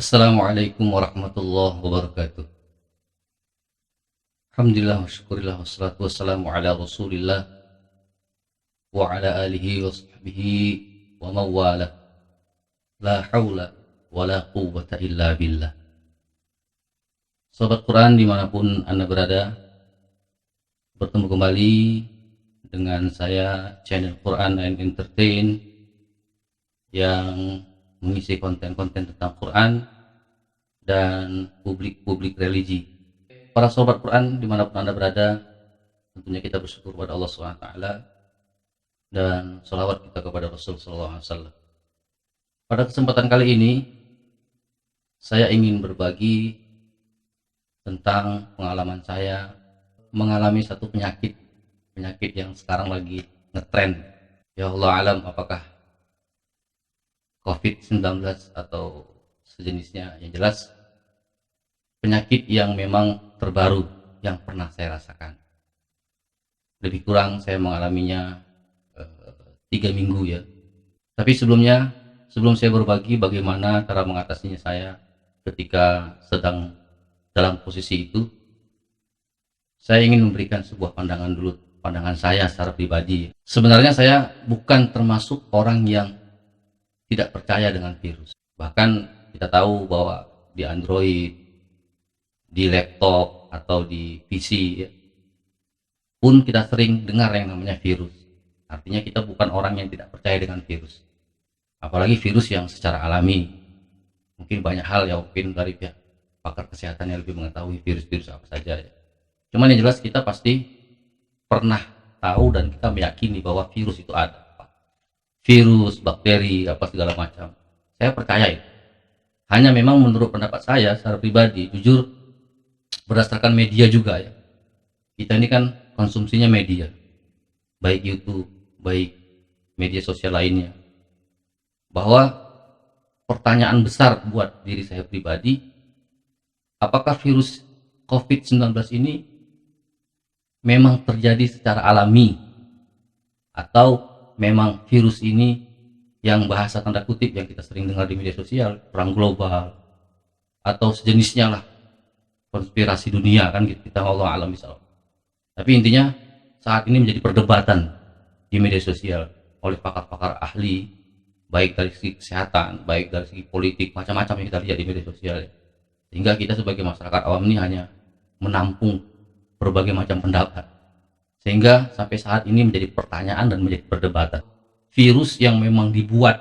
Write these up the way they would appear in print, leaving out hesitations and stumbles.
Assalamualaikum warahmatullahi wabarakatuh. Alhamdulillah wa syukurillah wassalatu wassalamu ala rasulillah wa ala alihi wa sahbihi wa mawala. La hawla wa la quwwata illa billah. Sobat Quran dimanapun Anda berada, bertemu kembali dengan saya, channel Quran and Entertain, yang mengisi konten-konten tentang Quran dan publik religi. Para sobat Quran dimanapun Anda berada, tentunya kita bersyukur kepada Allah SWT dan salawat kita kepada Rasul SAW. Pada kesempatan kali ini saya ingin berbagi tentang pengalaman saya mengalami satu penyakit yang sekarang lagi ngetren. Ya Allah alam, apakah COVID-19 atau sejenisnya. Yang jelas penyakit yang memang terbaru yang pernah saya rasakan. Lebih kurang saya mengalaminya 3 minggu ya. Tapi sebelum saya berbagi bagaimana cara mengatasinya saya ketika sedang dalam posisi itu, saya ingin memberikan sebuah pandangan saya secara pribadi. Sebenarnya saya bukan termasuk orang yang tidak percaya dengan virus. Bahkan kita tahu bahwa di Android, di laptop atau di PC ya, pun kita sering dengar yang namanya virus. Artinya kita bukan orang yang tidak percaya dengan virus. Apalagi virus yang secara alami. Mungkin banyak hal yang mungkin dari pihak pakar kesehatan yang lebih mengetahui virus-virus apa saja ya. Cuman yang jelas kita pasti pernah tahu dan kita meyakini bahwa virus itu ada. Virus, bakteri, apa segala macam. Saya percaya itu. Hanya memang menurut pendapat saya secara pribadi, jujur, berdasarkan media juga ya. Kita ini kan konsumsinya media. Baik YouTube, baik media sosial lainnya. Bahwa pertanyaan besar buat diri saya pribadi, apakah virus COVID-19 ini memang terjadi secara alami atau memang virus ini yang bahasa tanda kutip yang kita sering dengar di media sosial, perang global atau sejenisnya lah, konspirasi dunia kan gitu, kita Allah alam misalnya. Tapi intinya saat ini menjadi perdebatan di media sosial oleh pakar-pakar ahli, baik dari segi kesehatan, baik dari segi politik, macam-macam yang kita lihat di media sosial ya. Sehingga kita sebagai masyarakat awam ini hanya menampung berbagai macam pendapat, sehingga sampai saat ini menjadi pertanyaan dan menjadi perdebatan. Virus yang memang dibuat,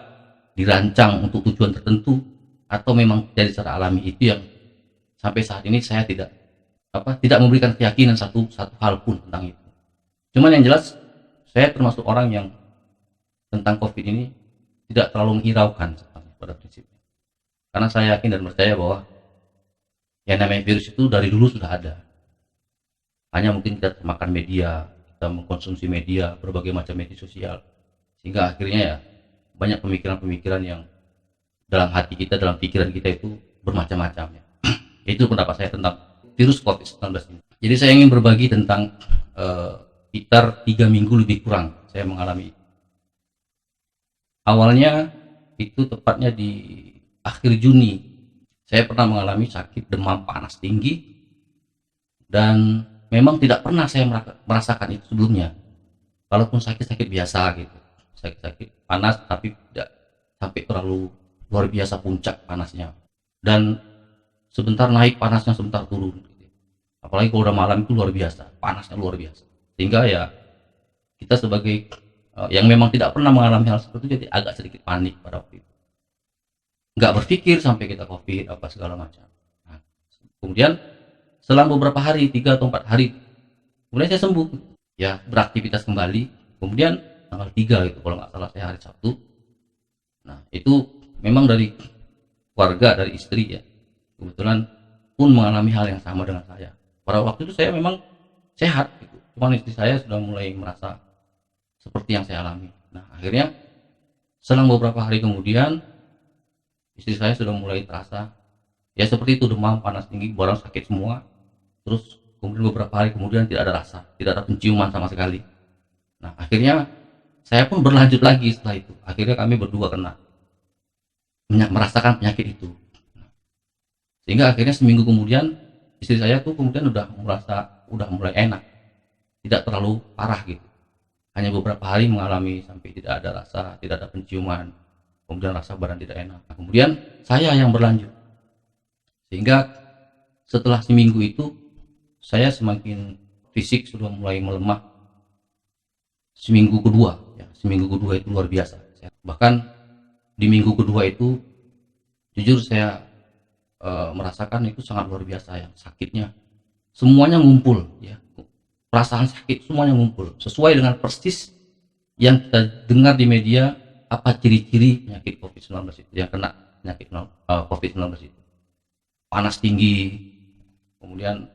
dirancang untuk tujuan tertentu atau memang dari secara alami, itu yang sampai saat ini saya tidak memberikan keyakinan satu hal pun tentang itu. Cuman yang jelas saya termasuk orang yang tentang COVID ini tidak terlalu menghiraukan pada prinsipnya, karena saya yakin dan percaya bahwa yang namanya virus itu dari dulu sudah ada. Hanya mungkin kita termakan media, kita mengkonsumsi media, berbagai macam media sosial, sehingga akhirnya ya banyak pemikiran-pemikiran yang dalam hati kita, dalam pikiran kita itu bermacam-macam ya. Itu pendapat saya tentang virus COVID-19 ini. Jadi saya ingin berbagi tentang sekitar 3 minggu lebih kurang saya mengalami. Awalnya itu tepatnya di akhir Juni, saya pernah mengalami sakit demam panas tinggi, dan memang tidak pernah saya merasakan itu sebelumnya. Kalaupun sakit-sakit biasa gitu, sakit-sakit panas, tapi tidak sampai terlalu luar biasa puncak panasnya, dan sebentar naik panasnya, sebentar turun gitu. Apalagi kalau udah malam itu luar biasa, panasnya luar biasa, sehingga ya kita sebagai yang memang tidak pernah mengalami hal seperti itu, jadi agak sedikit panik pada waktu itu. Nggak berpikir sampai kita COVID apa segala macam. Nah, kemudian selang beberapa hari, 3 atau 4 hari, kemudian saya sembuh ya, beraktivitas kembali. Kemudian tanggal 3 itu kalau nggak salah, saya hari Sabtu. Nah itu memang dari keluarga, dari istri ya, kebetulan pun mengalami hal yang sama dengan saya. Pada waktu itu saya memang sehat gitu, cuman istri saya sudah mulai merasa seperti yang saya alami. Nah akhirnya selang beberapa hari kemudian, istri saya sudah mulai terasa ya seperti itu, demam panas tinggi, barang sakit semua. Terus kemudian beberapa hari kemudian tidak ada rasa, tidak ada penciuman sama sekali. Nah akhirnya saya pun berlanjut lagi setelah itu. Akhirnya kami berdua kena merasakan penyakit itu. Sehingga akhirnya seminggu kemudian istri saya tuh kemudian udah mulai enak, tidak terlalu parah gitu. Hanya beberapa hari mengalami sampai tidak ada rasa, tidak ada penciuman, kemudian rasa badan tidak enak. Nah, kemudian saya yang berlanjut, sehingga setelah seminggu itu saya semakin fisik sudah mulai melemah. Seminggu kedua itu luar biasa. Bahkan di minggu kedua itu jujur saya merasakan itu sangat luar biasa, yang sakitnya semuanya ngumpul ya, perasaan sakit semuanya ngumpul sesuai dengan persis yang kita dengar di media apa ciri-ciri penyakit COVID-19 itu, yang kena penyakit COVID-19 itu. Panas tinggi, kemudian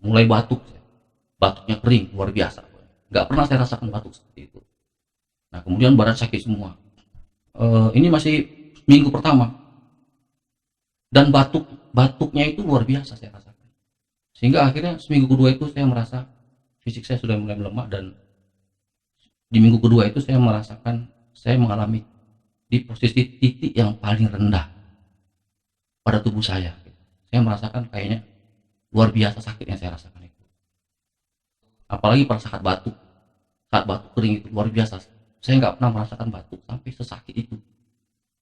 mulai batuknya kering luar biasa, nggak pernah saya rasakan batuk seperti itu. Nah kemudian badan sakit semua. Ini masih minggu pertama, dan batuknya itu luar biasa saya rasakan, sehingga akhirnya seminggu kedua itu saya merasa fisik saya sudah mulai melemah, dan di minggu kedua itu saya merasakan saya mengalami di posisi titik yang paling rendah pada tubuh saya. Saya merasakan kayaknya luar biasa sakit yang saya rasakan itu, apalagi pada saat batuk kering itu luar biasa. Saya nggak pernah merasakan batuk sampai sesakit itu.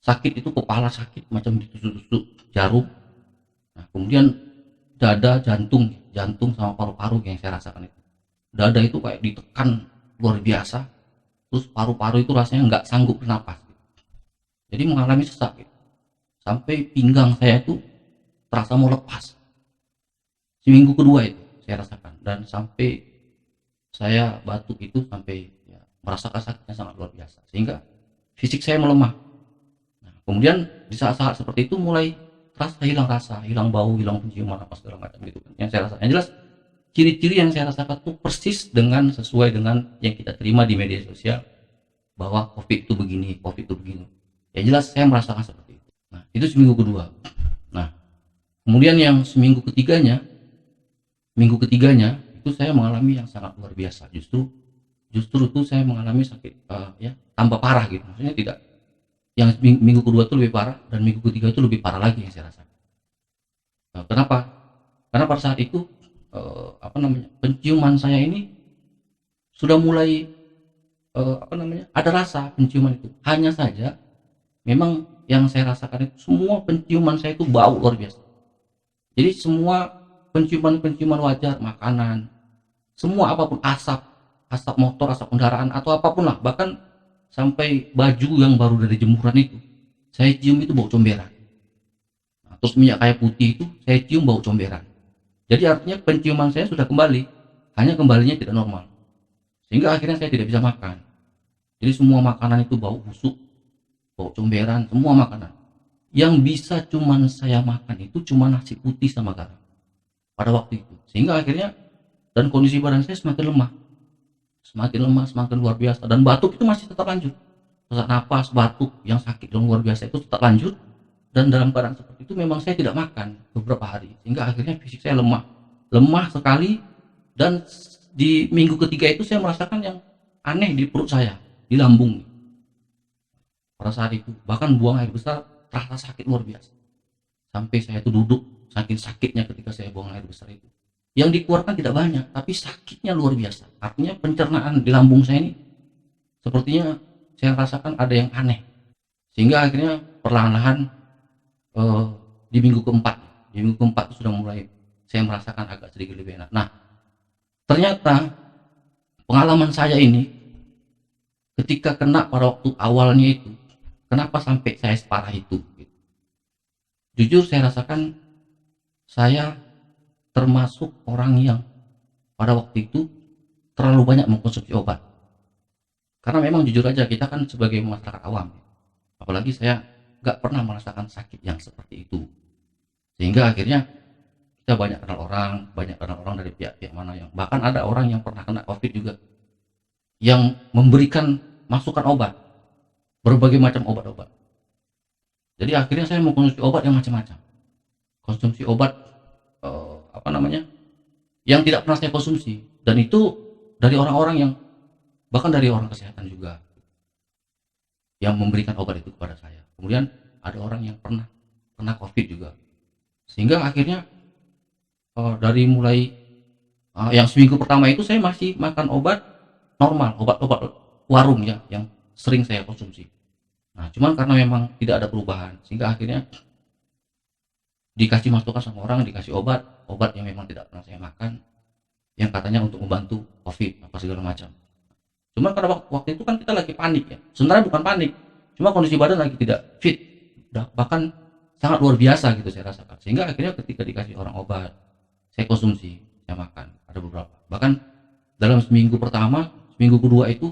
Sakit itu kepala sakit macam ditusuk-tusuk jarum. Nah kemudian dada, jantung sama paru-paru yang saya rasakan itu. Dada itu kayak ditekan luar biasa, terus paru-paru itu rasanya nggak sanggup bernapas. Jadi mengalami sesak gitu. Sampai pinggang saya itu terasa mau lepas. Seminggu kedua itu saya rasakan, dan sampai saya batuk itu sampai ya, merasakan sakitnya sangat luar biasa, sehingga fisik saya melemah. Nah, kemudian di saat-saat seperti itu mulai hilang bau, hilang penciuman apa segala macam gitu kan. Yang saya rasa, yang jelas ciri-ciri yang saya rasakan tuh persis sesuai dengan yang kita terima di media sosial, bahwa COVID itu begini, COVID itu begini. Yang jelas saya merasakan seperti itu. Nah, itu seminggu kedua. Nah, kemudian yang minggu ketiganya itu saya mengalami yang sangat luar biasa. Justru itu saya mengalami sakit ya tambah parah gitu. Maksudnya tidak, yang minggu kedua itu lebih parah, dan minggu ketiga itu lebih parah lagi yang saya rasakan. Nah, kenapa? Karena pada saat itu penciuman saya ini sudah mulai ada rasa penciuman itu. Hanya saja memang yang saya rasakan itu semua penciuman saya itu bau luar biasa. Jadi semua penciuman wajar, makanan, semua apapun, asap motor, asap kendaraan atau apapun lah, bahkan sampai baju yang baru dari jemuran itu saya cium itu bau comberan. Nah, terus minyak kayu putih itu saya cium bau comberan. Jadi artinya penciuman saya sudah kembali, hanya kembalinya tidak normal, sehingga akhirnya saya tidak bisa makan. Jadi semua makanan itu bau busuk, bau comberan, semua makanan. Yang bisa cuman saya makan itu cuma nasi putih sama garam pada waktu itu, sehingga akhirnya dan kondisi badan saya semakin lemah, semakin luar biasa, dan batuk itu masih tetap lanjut. Sesak napas, batuk yang sakit yang luar biasa itu tetap lanjut, dan dalam keadaan seperti itu memang saya tidak makan beberapa hari, sehingga akhirnya fisik saya lemah sekali. Dan di minggu ketiga itu saya merasakan yang aneh di perut saya, di lambung. Pada saat itu bahkan buang air besar terasa sakit luar biasa, sampai saya itu duduk saking sakitnya ketika saya buang air besar itu. Yang dikeluarkan tidak banyak, tapi sakitnya luar biasa. Artinya pencernaan di lambung saya ini sepertinya saya rasakan ada yang aneh, sehingga akhirnya perlahan-lahan di minggu keempat itu sudah mulai saya merasakan agak sedikit lebih enak. Nah ternyata pengalaman saya ini ketika kena pada waktu awalnya itu, kenapa sampai saya separah itu? Jujur saya rasakan saya termasuk orang yang pada waktu itu terlalu banyak mengkonsumsi obat. Karena memang jujur aja kita kan sebagai masyarakat awam, apalagi saya nggak pernah merasakan sakit yang seperti itu, sehingga akhirnya kita banyak kenal orang dari pihak-pihak mana, yang bahkan ada orang yang pernah kena COVID juga, yang memberikan masukan obat, berbagai macam obat-obat. Jadi akhirnya saya mengkonsumsi obat yang macam-macam, konsumsi obat yang tidak pernah saya konsumsi, dan itu dari orang-orang yang bahkan dari orang kesehatan juga yang memberikan obat itu kepada saya. Kemudian ada orang yang pernah kena COVID juga, Sehingga akhirnya dari mulai yang seminggu pertama itu saya masih makan obat normal, obat-obat warung ya yang sering saya konsumsi. Nah, cuman karena memang tidak ada perubahan, sehingga akhirnya dikasih masukan sama orang, dikasih obat yang memang tidak pernah saya makan, yang katanya untuk membantu COVID apa segala macam. Cuma karena waktu itu kan kita lagi panik ya. Sebenarnya bukan panik, cuma kondisi badan lagi tidak fit, bahkan sangat luar biasa gitu saya rasakan. Sehingga akhirnya ketika dikasih orang obat, saya konsumsi, saya makan. Ada beberapa. Bahkan dalam seminggu pertama, seminggu kedua itu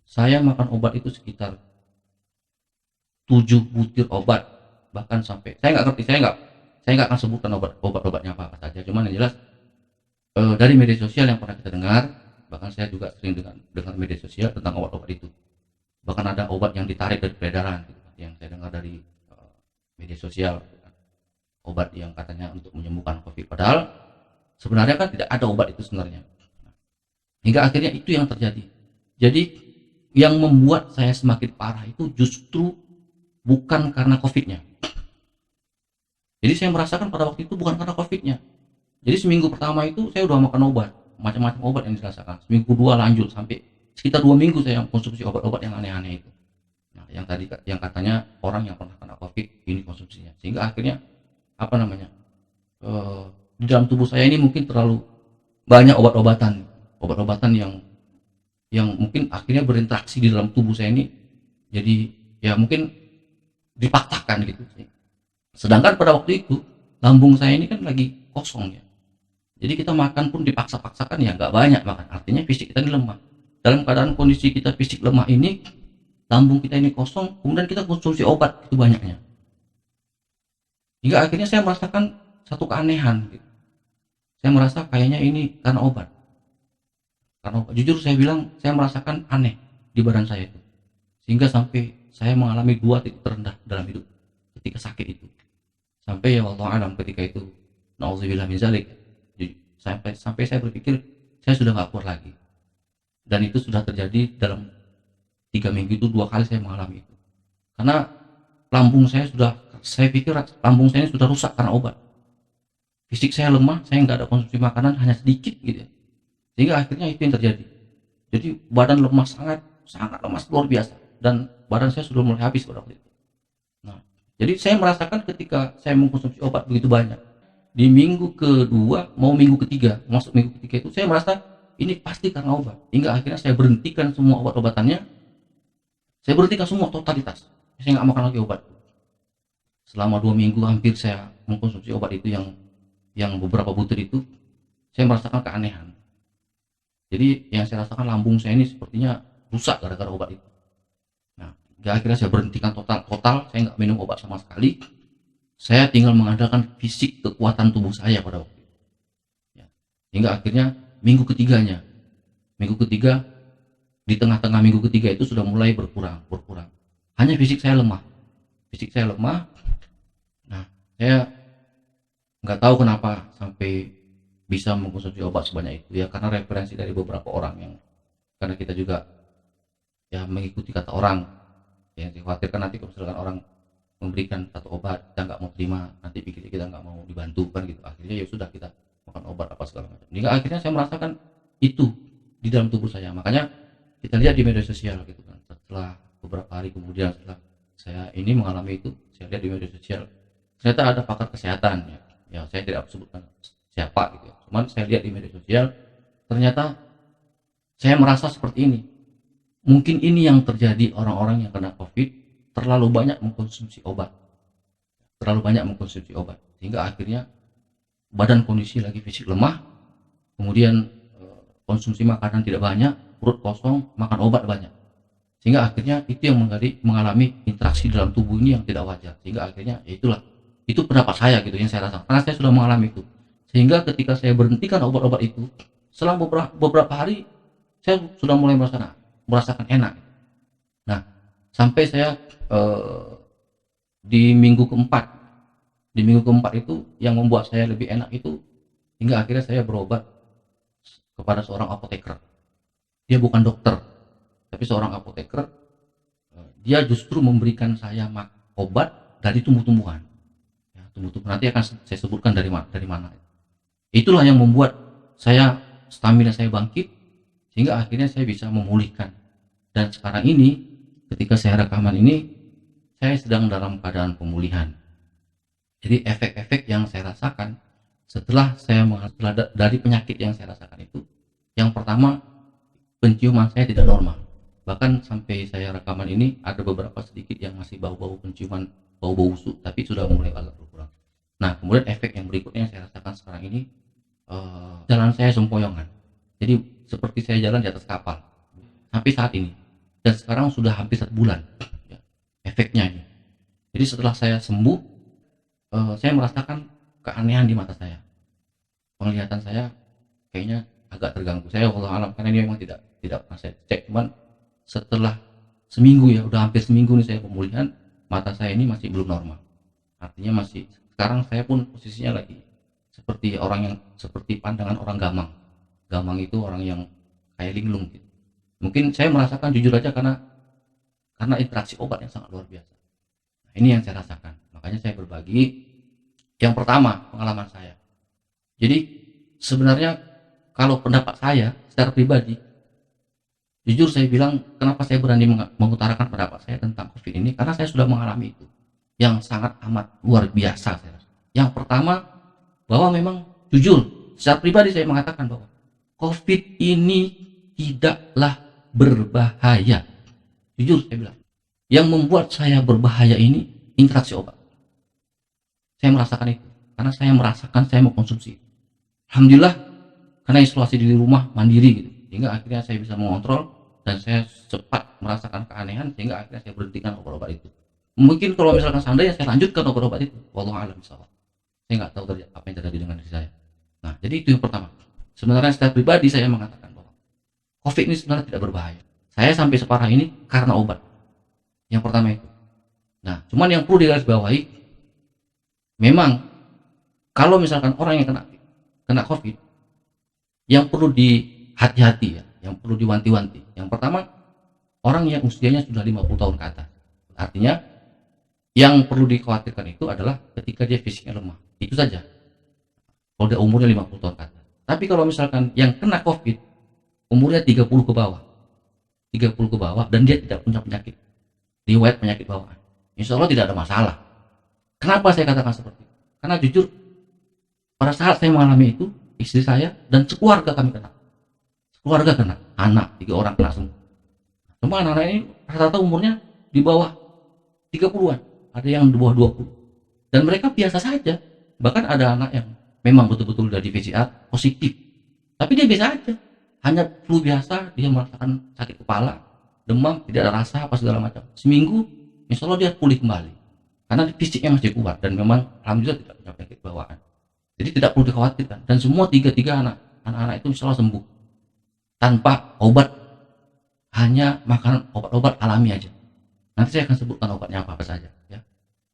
saya makan obat itu sekitar 7 butir obat, bahkan sampai saya nggak ngerti, saya nggak akan sebutkan obatnya apa saja. Cuman yang jelas dari media sosial yang pernah kita dengar, bahkan saya juga sering dengar media sosial tentang obat-obat itu. Bahkan ada obat yang ditarik dari peredaran gitu, yang saya dengar dari media sosial, obat yang katanya untuk menyembuhkan COVID. Padahal sebenarnya kan tidak ada obat itu sebenarnya. Hingga akhirnya itu yang terjadi. Jadi yang membuat saya semakin parah itu justru bukan karena COVID-nya. Jadi saya merasakan pada waktu itu bukan karena COVID-nya. Jadi seminggu pertama itu saya udah makan obat, macam-macam obat yang dirasakan. Seminggu kedua lanjut sampai sekitar 2 minggu saya konsumsi obat-obat yang aneh-aneh itu. Nah, yang tadi yang katanya orang yang pernah kena COVID ini konsumsinya. Sehingga akhirnya apa namanya? Di dalam tubuh saya ini mungkin terlalu banyak obat-obatan yang mungkin akhirnya berinteraksi di dalam tubuh saya ini, jadi ya mungkin dipaksakan gitu. Sedangkan pada waktu itu lambung saya ini kan lagi kosong ya, jadi kita makan pun dipaksa-paksakan ya nggak banyak makan, artinya fisik kita ini lemah. Dalam keadaan kondisi kita fisik lemah ini, lambung kita ini kosong, kemudian kita konsumsi obat itu banyaknya, hingga akhirnya saya merasakan satu keanehan gitu. Saya merasa kayaknya ini karena obat. Karena jujur saya bilang saya merasakan aneh di badan saya itu, sehingga sampai saya mengalami 2 titik terendah dalam hidup ketika sakit itu. Sampai ya Allah alam ketika itu, nauzubillah min zalik, sampai saya berpikir saya sudah nggak kuat lagi. Dan itu sudah terjadi dalam 3 minggu itu 2 kali saya mengalami itu. Karena lambung saya pikir lambung saya sudah rusak karena obat. Fisik saya lemah, saya nggak ada konsumsi makanan hanya sedikit gitu. Sehingga akhirnya itu yang terjadi. Jadi badan lemas, sangat sangat lemas luar biasa, dan badan saya sudah mulai habis pada waktu itu. Nah, jadi saya merasakan ketika saya mengkonsumsi obat begitu banyak, di minggu kedua mau minggu ketiga, masuk minggu ketiga itu saya merasa ini pasti karena obat. Hingga akhirnya saya berhentikan semua obat-obatannya, saya berhentikan semua totalitas. Saya nggak makan lagi obat. Selama 2 minggu hampir saya mengkonsumsi obat itu yang beberapa butir itu, saya merasakan keanehan. Jadi yang saya rasakan lambung saya ini sepertinya rusak gara-gara obat itu. Nah, akhirnya saya berhentikan total, saya nggak minum obat sama sekali. Saya tinggal mengandalkan fisik kekuatan tubuh saya pada waktu itu. Ya. Hingga akhirnya minggu ketiga, di tengah-tengah minggu ketiga itu sudah mulai berkurang. Hanya fisik saya lemah. Nah, saya nggak tahu kenapa sampai bisa mengkonsumsi obat sebanyak itu ya, karena referensi dari beberapa orang, yang karena kita juga ya mengikuti kata orang, yang dikhawatirkan nanti kalau misalkan orang memberikan satu obat kita nggak mau terima, nanti pikir kita nggak mau dibantu kan gitu. Akhirnya ya sudah kita makan obat apa segala macam. Hingga akhirnya saya merasakan itu di dalam tubuh saya. Makanya kita lihat di media sosial gitu kan, setelah beberapa hari kemudian setelah saya ini mengalami itu, saya lihat di media sosial ternyata ada pakar kesehatan ya saya tidak sebutkan siapa gitu ya. Cuman saya lihat di media sosial, ternyata saya merasa seperti ini. Mungkin ini yang terjadi orang-orang yang kena COVID, terlalu banyak mengkonsumsi obat. Sehingga akhirnya badan kondisi lagi fisik lemah, kemudian konsumsi makanan tidak banyak, perut kosong, makan obat banyak. Sehingga akhirnya itu yang mengalami interaksi dalam tubuh ini yang tidak wajar. Sehingga akhirnya ya itu pendapat saya gitu yang saya rasakan, karena saya sudah mengalami itu. Sehingga ketika saya berhentikan obat-obat itu, selang beberapa hari saya sudah mulai merasakan enak. Nah, sampai saya di minggu keempat itu yang membuat saya lebih enak itu, hingga akhirnya saya berobat kepada seorang apoteker. Dia bukan dokter, tapi seorang apoteker. Dia justru memberikan saya obat dari tumbuh-tumbuhan. tumbuh-tumbuh. Nanti akan saya sebutkan dari mana. Itulah yang membuat saya stamina saya bangkit, sehingga akhirnya saya bisa memulihkan. Dan sekarang ini ketika saya rekaman ini, saya sedang dalam keadaan pemulihan. Jadi efek-efek yang saya rasakan setelah dari penyakit yang saya rasakan itu, yang pertama, penciuman saya tidak normal. Bahkan sampai saya rekaman ini ada beberapa sedikit yang masih bau-bau penciuman, bau-bau busuk, tapi sudah mulai agak berkurang. Nah, kemudian efek yang berikutnya yang saya rasakan sekarang ini, jalan saya sempoyongan. Jadi seperti saya jalan di atas kapal sampai saat ini, dan sekarang sudah hampir 1 bulan ya, efeknya ini. Jadi setelah saya sembuh, saya merasakan keanehan di mata saya, penglihatan saya kayaknya agak terganggu. Saya Allah alam, karena ini memang tidak pernah saya cek, cuman setelah seminggu ya, udah hampir seminggu nih saya pemulihan, mata saya ini masih belum normal. Artinya masih, sekarang saya pun posisinya lagi seperti orang yang, seperti pandangan orang gamang. Gamang itu orang yang kayak linglung gitu. Mungkin saya merasakan jujur aja karena interaksi obat yang sangat luar biasa. Nah, ini yang saya rasakan. Makanya saya berbagi. Yang pertama, pengalaman saya. Jadi sebenarnya kalau pendapat saya secara pribadi, jujur saya bilang, kenapa saya berani mengutarakan pendapat saya tentang COVID ini, karena saya sudah mengalami itu yang sangat amat luar biasa. Yang pertama, bahwa memang jujur secara pribadi saya mengatakan bahwa COVID ini tidaklah berbahaya. Jujur saya bilang, yang membuat saya berbahaya ini interaksi obat. Saya merasakan itu karena saya merasakan saya mengkonsumsi. Alhamdulillah, karena isolasi di rumah mandiri gitu, sehingga akhirnya saya bisa mengontrol dan saya cepat merasakan keanehan, sehingga akhirnya saya berhentikan obat-obat itu. Mungkin kalau misalkan seandainya saya lanjutkan obat-obat itu, wallahu a'lam bishawab, saya nggak tahu apa yang terjadi dengan diri saya. Nah, jadi itu yang pertama. Sebenarnya secara pribadi saya mengatakan bahwa COVID ini sebenarnya tidak berbahaya. Saya sampai separah ini karena obat. Yang pertama itu. Nah, cuman yang perlu digarisbawahi, memang kalau misalkan orang yang kena COVID, yang perlu dihati-hati ya, yang perlu diwanti-wanti. Yang pertama, orang yang usianya sudah 50 tahun ke atas. Artinya, yang perlu dikhawatirkan itu adalah ketika dia fisiknya lemah. Itu saja. Kalau dia umurnya 50 tahun ke atas. Tapi kalau misalkan yang kena COVID, umurnya 30 ke bawah. 30 ke bawah dan dia tidak punya penyakit, riwayat penyakit bawaan, insya Allah tidak ada masalah. Kenapa saya katakan seperti itu? Karena jujur, pada saat saya mengalami itu, istri saya dan sekeluarga kami kena. Sekeluarga kena, anak 3 orang kena semua. Cuma anak-anak ini rata-rata umurnya di bawah 30-an, ada yang di bawah 20. Dan mereka biasa saja. Bahkan ada anak yang memang betul-betul dari PCR positif, tapi dia biasa aja, hanya flu biasa, dia merasakan sakit kepala, demam, tidak ada rasa apa segala macam. Seminggu, insya Allah dia pulih kembali, karena fisiknya masih kuat dan memang alhamdulillah tidak punya penyakit bawaan. Jadi tidak perlu dikhawatirkan. Dan semua tiga anak-anak itu insya Allah sembuh tanpa obat, hanya makan obat-obat alami aja. Nanti saya akan sebutkan obatnya apa saja. Ya.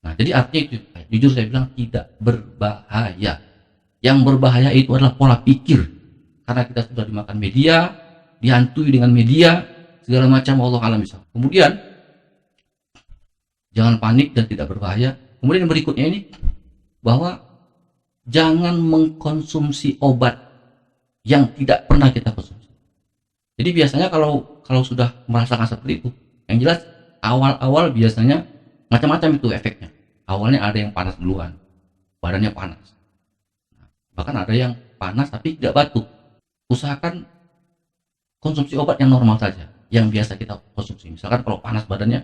Nah, jadi artinya itu, jujur saya bilang tidak berbahaya. Yang berbahaya itu adalah pola pikir. Karena kita sudah dimakan media, dihantui dengan media, segala macam, Allah alam bisa. Kemudian, jangan panik dan tidak berbahaya. Kemudian yang berikutnya ini, bahwa jangan mengkonsumsi obat yang tidak pernah kita konsumsi. Jadi biasanya kalau sudah merasakan seperti itu, yang jelas awal-awal biasanya macam-macam itu efeknya. Awalnya ada yang panas duluan, badannya panas. Bahkan ada yang panas tapi tidak batuk. Usahakan konsumsi obat yang normal saja, yang biasa kita konsumsi. Misalkan kalau panas badannya,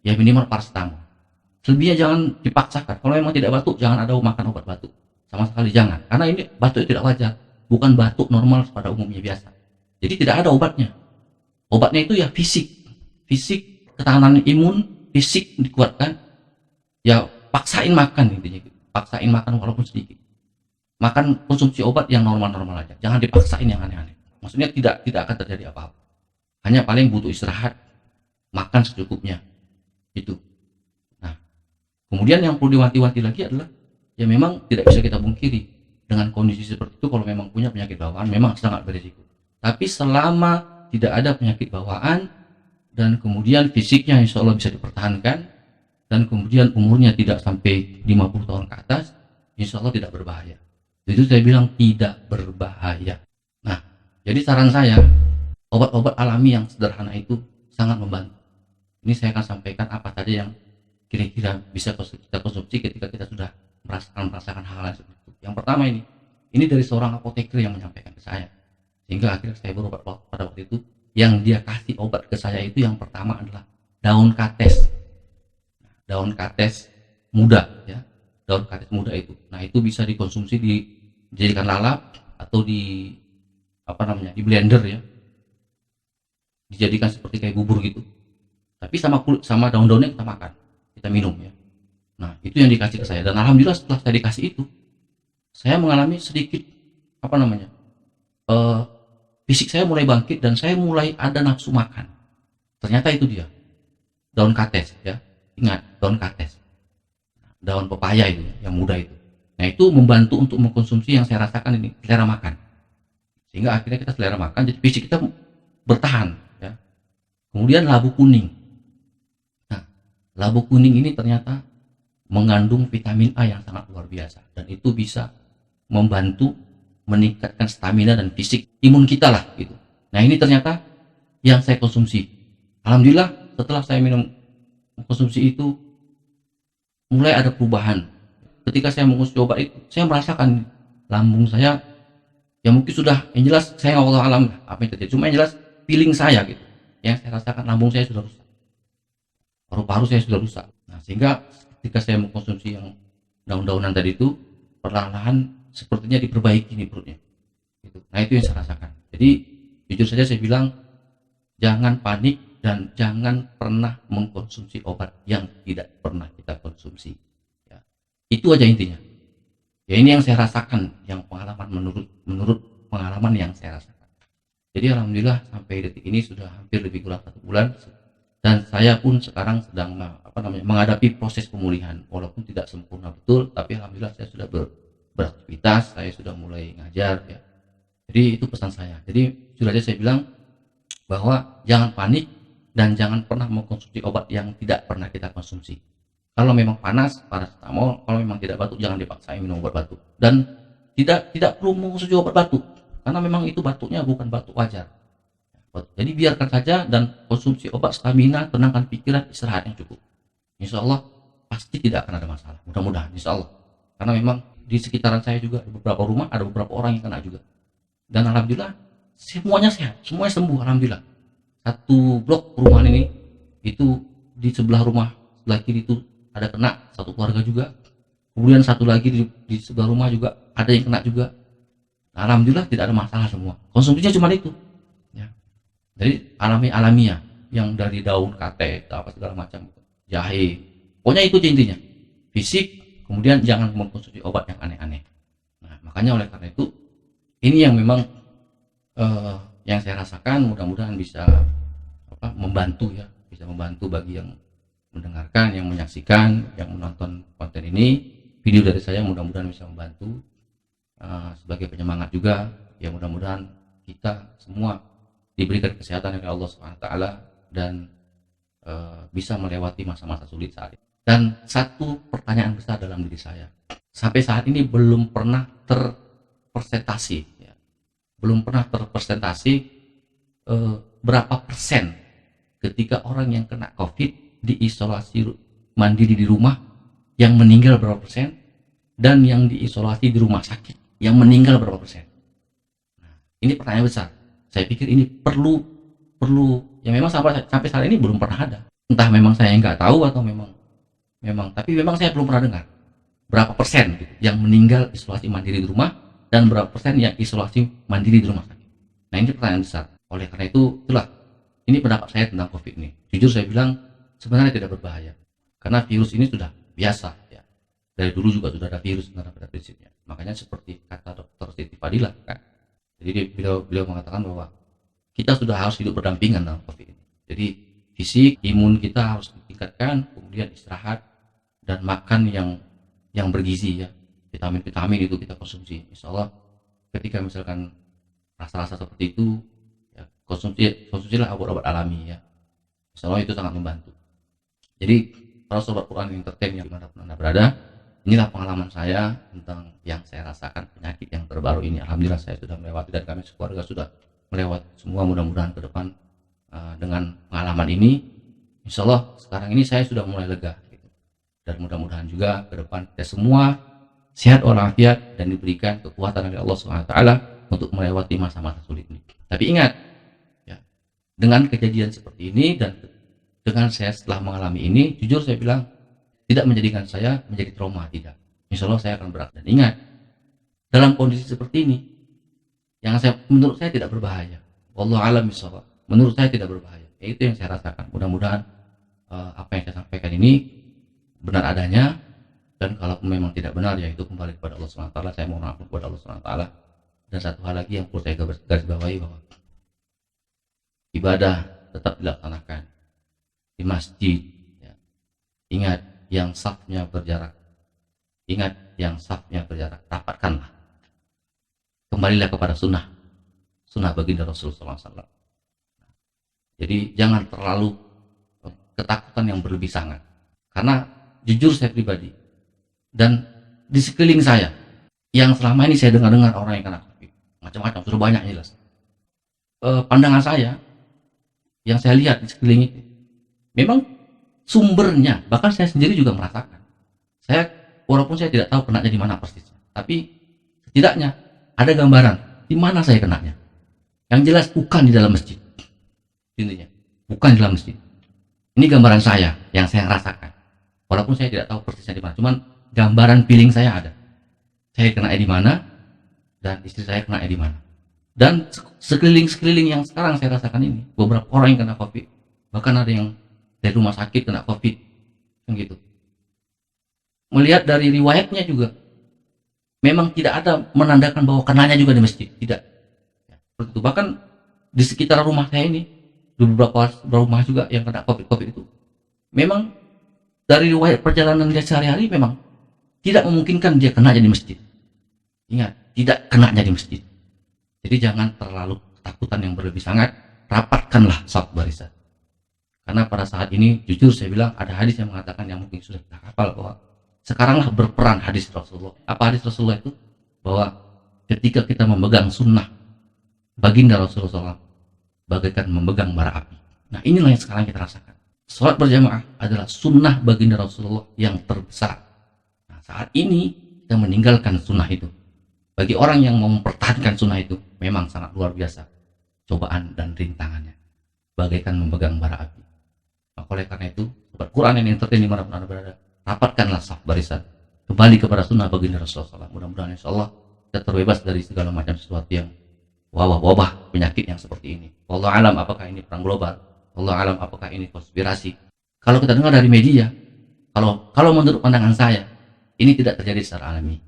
ya minimal paracetamol. Selebihnya jangan dipaksakan. Kalau memang tidak batuk, jangan ada makan obat batuk. Sama sekali jangan. Karena ini batuk tidak wajar. Bukan batuk normal pada umumnya biasa. Jadi tidak ada obatnya. Obatnya itu ya fisik. Fisik, ketahanan imun, fisik dikuatkan. Ya paksain makan intinya. Paksain makan walaupun sedikit. Makan konsumsi obat yang normal-normal aja. Jangan dipaksain yang aneh-aneh. Maksudnya tidak akan terjadi apa-apa. Hanya paling butuh istirahat, makan secukupnya. Itu. Nah, kemudian yang perlu diwanti-wanti lagi adalah, ya memang tidak bisa kita pungkiri, dengan kondisi seperti itu kalau memang punya penyakit bawaan memang sangat berisiko. Tapi selama tidak ada penyakit bawaan dan kemudian fisiknya insya Allah bisa dipertahankan dan kemudian umurnya tidak sampai 50 tahun ke atas, insya Allah tidak berbahaya. Itu saya bilang tidak berbahaya. Nah, jadi saran saya, obat-obat alami yang sederhana itu sangat membantu. Ini saya akan sampaikan apa saja yang kira-kira bisa kita konsumsi ketika kita sudah merasakan hal-hal seperti itu. Yang pertama ini dari seorang apoteker yang menyampaikan ke saya, sehingga akhirnya saya berobat pada waktu itu. Yang dia kasih obat ke saya itu yang pertama adalah daun kates, muda ya, daun kates muda itu. Nah, itu bisa dikonsumsi, dijadikan lalap atau di di blender ya, dijadikan seperti kayak bubur gitu. Tapi sama daun-daunnya kita makan, kita minum ya. Nah, itu yang dikasih ke saya, dan alhamdulillah setelah saya dikasih itu, saya mengalami sedikit fisik saya mulai bangkit dan saya mulai ada nafsu makan. Ternyata itu dia, daun kates ya. Ingat, daun kates, daun pepaya itu yang muda itu. Nah, itu membantu untuk mengkonsumsi yang saya rasakan ini, selera makan. Sehingga akhirnya kita selera makan, jadi fisik kita bertahan ya. Kemudian labu kuning. Nah, labu kuning ini ternyata mengandung vitamin A yang sangat luar biasa, dan itu bisa membantu meningkatkan stamina dan fisik imun kita lah gitu. Nah, ini ternyata yang saya konsumsi. Alhamdulillah setelah saya minum konsumsi itu mulai ada perubahan. Ketika saya mengkonsumsi obat itu, saya merasakan lambung saya, ya mungkin sudah, yang jelas saya nggak tahu alam apa yang terjadi, cuma yang jelas feeling saya gitu, yang saya rasakan lambung saya sudah rusak, paru-paru saya sudah rusak. Nah, sehingga ketika saya mengkonsumsi yang daun-daunan tadi itu, perlahan-lahan sepertinya diperbaiki nih perutnya gitu. Nah, itu yang saya rasakan. Jadi jujur saja saya bilang, jangan panik dan jangan pernah mengkonsumsi obat yang tidak pernah kita konsumsi ya. Itu aja intinya ya. Ini yang saya rasakan, yang pengalaman menurut pengalaman yang saya rasakan. Jadi alhamdulillah sampai detik ini sudah hampir lebih kurang 1 bulan, dan saya pun sekarang sedang menghadapi proses pemulihan, walaupun tidak sempurna betul, tapi alhamdulillah saya sudah beraktivitas, saya sudah mulai ngajar ya. Jadi itu pesan saya. Jadi sudah aja saya bilang bahwa jangan panik dan jangan pernah mengkonsumsi obat yang tidak pernah kita konsumsi. Kalau memang panas, paracetamol. Kalau memang tidak batuk, jangan dipaksain minum obat batuk. Dan tidak perlu mengkonsumsi obat batuk, karena memang itu batuknya bukan batuk wajar. Jadi biarkan saja dan konsumsi obat stamina, tenangkan pikiran, istirahat yang cukup. Insya Allah pasti tidak akan ada masalah. Mudah-mudahan, insya Allah. Karena memang di sekitaran saya juga ada beberapa rumah, ada beberapa orang yang kena juga. Dan alhamdulillah semuanya sehat, semuanya sembuh alhamdulillah. Satu blok perumahan ini, itu di sebelah rumah sebelah kiri itu ada kena satu keluarga juga. Kemudian satu lagi di sebelah rumah juga ada yang kena juga. Nah, alhamdulillah tidak ada masalah semua. Konsumsinya cuma itu. Ya. Jadi alamiah yang dari daun kate apa segala macam, jahe. Pokoknya itu intinya. Fisik, kemudian jangan mengkonsumsi obat yang aneh-aneh. Nah, makanya oleh karena itu ini yang memang yang saya rasakan, mudah-mudahan bisa membantu ya, bisa membantu bagi yang mendengarkan, yang menyaksikan, yang menonton konten ini. Video dari saya mudah-mudahan bisa membantu sebagai penyemangat juga ya. Mudah-mudahan kita semua diberikan kesehatan oleh Allah SWT dan bisa melewati masa-masa sulit saat ini. Dan satu pertanyaan besar dalam diri saya, sampai saat ini belum pernah terpresentasi ya. Belum pernah terpresentasi berapa persen ketika orang yang kena COVID diisolasi mandiri di rumah yang meninggal berapa persen, dan yang diisolasi di rumah sakit yang meninggal berapa persen. Nah, ini pertanyaan besar. Saya pikir ini perlu yang memang sampai saat ini belum pernah ada. Entah memang saya nggak tahu atau memang tapi memang saya belum pernah dengar berapa persen gitu, yang meninggal isolasi mandiri di rumah dan berapa persen yang isolasi mandiri di rumah sakit. Nah, ini pertanyaan besar. Oleh karena itulah ini pendapat saya tentang COVID ini. Jujur saya bilang sebenarnya tidak berbahaya, karena virus ini sudah biasa ya. Dari dulu juga sudah ada virus sebenarnya pada prinsipnya. Makanya seperti kata Dr. Siti Fadilah kan. Jadi beliau mengatakan bahwa kita sudah harus hidup berdampingan dalam COVID ini. Jadi fisik, imun kita harus ditingkatkan, kemudian istirahat dan makan yang bergizi ya. Vitamin itu kita konsumsi. Insya Allah ketika misalkan rasa-rasa seperti itu ya, konsumsilah obat-obat alami ya. Insya Allah itu sangat membantu. Jadi para sobat Quran entertain yang dimanapun Anda berada, Inilah pengalaman saya tentang yang saya rasakan, penyakit yang terbaru ini. Alhamdulillah saya sudah melewati dan kami sekeluarga sudah melewati semua. Mudah-mudahan ke depan dengan pengalaman ini, insya Allah sekarang ini saya sudah mulai lega gitu. Dan mudah-mudahan juga ke depan kita semua sehat walafiat dan diberikan kekuatan oleh Allah SWT untuk melewati masa-masa sulit ini. Tapi ingat ya, dengan kejadian seperti ini dan dengan saya setelah mengalami ini, jujur saya bilang tidak menjadikan saya menjadi trauma, tidak. Insya Allah saya akan berat. Dan ingat, dalam kondisi seperti ini, yang menurut saya tidak berbahaya. Wallahu a'lam bishawab. Menurut saya tidak berbahaya. Itu yang saya rasakan. Mudah-mudahan apa yang saya sampaikan ini benar adanya, dan kalau memang tidak benar, ya itu kembali kepada Allah SWT. Saya mohon maaf kepada Allah SWT. Dan satu hal lagi yang perlu saya garis bawahi, bahwa ibadah tetap dilaksanakan di masjid. Ya. Ingat, yang safnya berjarak. Ingat, yang safnya berjarak. Rapatkanlah. Kembalilah kepada sunnah baginda Rasulullah SAW. Jadi jangan terlalu ketakutan yang berlebih sangat. Karena jujur saya pribadi, dan di sekeliling saya, yang selama ini saya dengar orang yang kena COVID, macam-macam, sudah banyak jelas. Pandangan saya, yang saya lihat di sekeliling itu, memang sumbernya, bahkan saya sendiri juga merasakan. Walaupun saya tidak tahu kenanya di mana persisnya, tapi setidaknya ada gambaran di mana saya kenanya. Yang jelas bukan di dalam masjid. Intinya, bukan di dalam masjid. Ini gambaran saya yang saya rasakan. Walaupun saya tidak tahu persisnya di mana, cuman gambaran feeling saya ada. Saya kena di mana dan istri saya kena di mana. Dan sekeliling yang sekarang saya rasakan ini, beberapa orang yang kena COVID, bahkan ada yang dari rumah sakit kena COVID, kan gitu. Melihat dari riwayatnya juga, memang tidak ada menandakan bahwa kenanya juga di masjid, tidak. Seperti itu. Bahkan di sekitar rumah saya ini, di beberapa rumah juga yang kena COVID itu, memang dari riwayat perjalanan dia sehari-hari memang tidak memungkinkan dia kenanya di masjid. Ingat, tidak kenanya di masjid. Jadi jangan terlalu ketakutan yang berlebih sangat, rapatkanlah saf barisan. Karena pada saat ini, jujur saya bilang, ada hadis yang mengatakan, yang mungkin sudah kita hafal, bahwa sekaranglah berperan hadis Rasulullah. Apa hadis Rasulullah itu? Bahwa ketika kita memegang sunnah baginda Rasulullah SAW, bagaikan memegang bara api. Nah, inilah yang sekarang kita rasakan. Sholat berjamaah adalah sunnah baginda Rasulullah yang terbesar. Nah, saat ini kita meninggalkan sunnah itu. Bagi orang yang mau mempertahankan sunnah itu, memang sangat luar biasa cobaan dan rintangannya, bagaikan memegang bara api. Maka oleh karena itu, sobat Quran yang entertain dimanapun Anda berada, rapatkanlah saf barisan, kembali kepada sunnah baginda Rasulullah SAW. Mudah-mudahan insya Allah kita terbebas dari segala macam sesuatu yang wabah penyakit yang seperti ini. Wallahu alam apakah ini perang global, wallahu alam apakah ini konspirasi. Kalau kita dengar dari media, kalau menurut pandangan saya, ini tidak terjadi secara alami.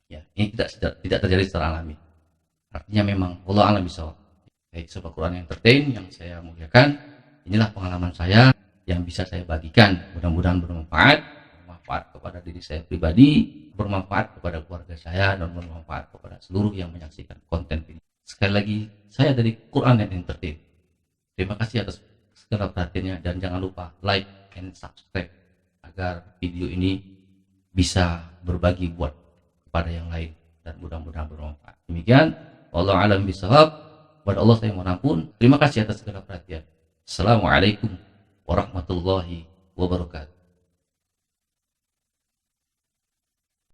Ya, ini tidak terjadi secara alami. Artinya memang wallahu alam bisawab. Baik, sobat Quran yang entertain yang saya muliakan, inilah pengalaman saya yang bisa saya bagikan. Mudah-mudahan bermanfaat kepada diri saya pribadi, bermanfaat kepada keluarga saya, dan bermanfaat kepada seluruh yang menyaksikan konten ini. Sekali lagi, saya dari Quran and Entertain. Terima kasih atas segala perhatiannya, dan jangan lupa like and subscribe agar video ini bisa berbagi buat kepada yang lain, dan mudah-mudahan bermanfaat. Demikian, wallahu a'lam bishawab. Kepada Allah saya mohon ampun. Terima kasih atas segala perhatian. Assalamualaikum warahmatullahi wabarakatuh.